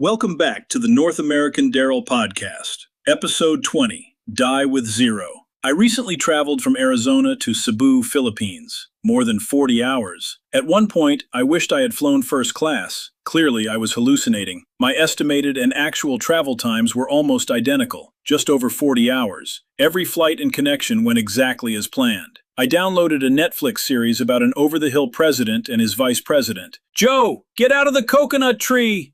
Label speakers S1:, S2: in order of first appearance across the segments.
S1: Welcome back to the North American Daryl podcast, episode 20, Die with Zero. I recently traveled from Arizona to Cebu, Philippines, more than 40 hours. At one point, I wished I had flown first class. Clearly, I was hallucinating. My estimated and actual travel times were almost identical, just over 40 hours. Every flight and connection went exactly as planned. I downloaded a Netflix series about an over-the-hill president and his vice president. Joe, get out of the coconut tree!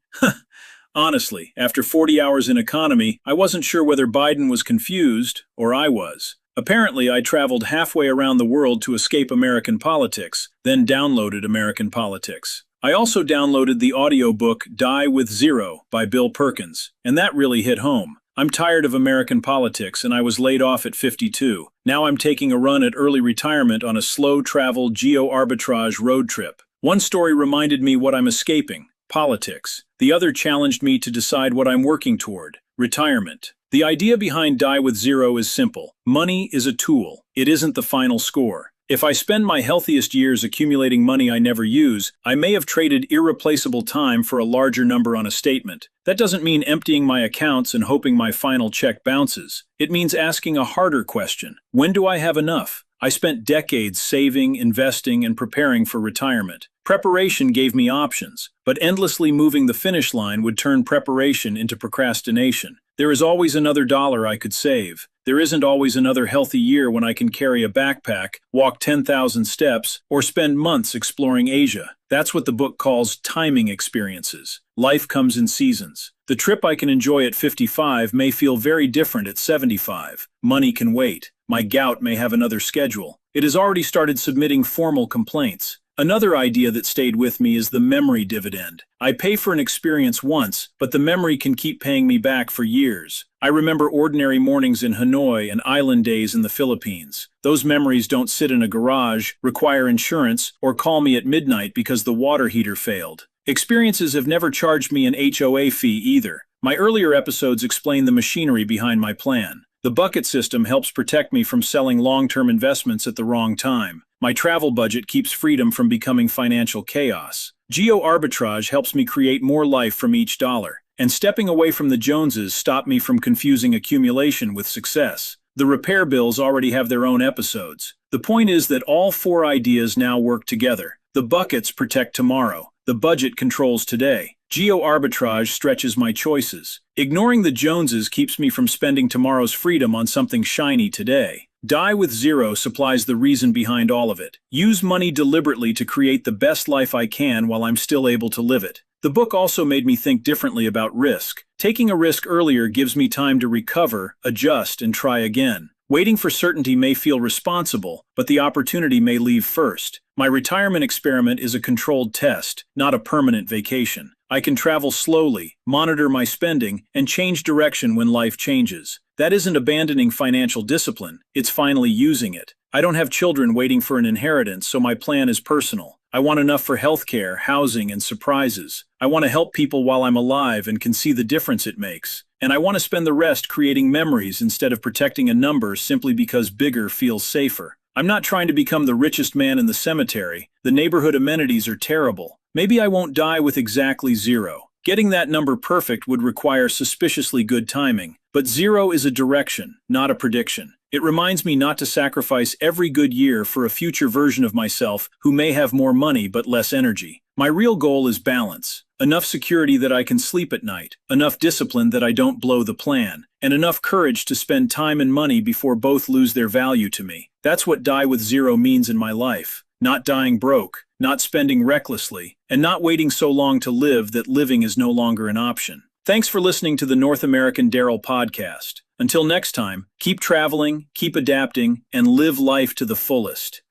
S1: Honestly, after 40 hours in economy, I wasn't sure whether Biden was confused, or I was. Apparently, I traveled halfway around the world to escape American politics, then downloaded American politics. I also downloaded the audiobook Die with Zero by Bill Perkins, and that really hit home. I'm tired of American politics, and I was laid off at 52. Now I'm taking a run at early retirement on a slow-travel geo-arbitrage road trip. One story reminded me what I'm escaping: politics. The other challenged me to decide what I'm working toward: retirement. The idea behind Die with Zero is simple. Money is a tool. It isn't the final score. If I spend my healthiest years accumulating money I never use, I may have traded irreplaceable time for a larger number on a statement. That doesn't mean emptying my accounts and hoping my final check bounces. It means asking a harder question. When do I have enough? I spent decades saving, investing, and preparing for retirement. Preparation gave me options, but endlessly moving the finish line would turn preparation into procrastination. There is always another dollar I could save. There isn't always another healthy year when I can carry a backpack, walk 10,000 steps, or spend months exploring Asia. That's what the book calls timing experiences. Life comes in seasons. The trip I can enjoy at 55 may feel very different at 75. Money can wait. My gout may have another schedule. It has already started submitting formal complaints. Another idea that stayed with me is the memory dividend. I pay for an experience once, but the memory can keep paying me back for years. I remember ordinary mornings in Hanoi and island days in the Philippines. Those memories don't sit in a garage, require insurance, or call me at midnight because the water heater failed. Experiences have never charged me an HOA fee either. My earlier episodes explain the machinery behind my plan. The bucket system helps protect me from selling long-term investments at the wrong time. My travel budget keeps freedom from becoming financial chaos. Geo-arbitrage helps me create more life from each dollar. And stepping away from the Joneses stopped me from confusing accumulation with success. The repair bills already have their own episodes. The point is that all four ideas now work together. The buckets protect tomorrow. The budget controls today. Geo-arbitrage stretches my choices. Ignoring the Joneses keeps me from spending tomorrow's freedom on something shiny today. Die with Zero supplies the reason behind all of it. Use money deliberately to create the best life I can while I'm still able to live it. The book also made me think differently about risk. Taking a risk earlier gives me time to recover, adjust, and try again. Waiting for certainty may feel responsible, but the opportunity may leave first. My retirement experiment is a controlled test, not a permanent vacation. I can travel slowly, monitor my spending, and change direction when life changes. That isn't abandoning financial discipline, it's finally using it. I don't have children waiting for an inheritance, so my plan is personal. I want enough for healthcare, housing, and surprises. I want to help people while I'm alive and can see the difference it makes. And I want to spend the rest creating memories instead of protecting a number simply because bigger feels safer. I'm not trying to become the richest man in the cemetery. The neighborhood amenities are terrible. Maybe I won't die with exactly zero. Getting that number perfect would require suspiciously good timing. But zero is a direction, not a prediction. It reminds me not to sacrifice every good year for a future version of myself who may have more money but less energy. My real goal is balance. Enough security that I can sleep at night, enough discipline that I don't blow the plan, and enough courage to spend time and money before both lose their value to me. That's what Die with Zero means in my life. Not dying broke, not spending recklessly, and not waiting so long to live that living is no longer an option. Thanks for listening to the North American Daryl podcast. Until next time, keep traveling, keep adapting, and live life to the fullest.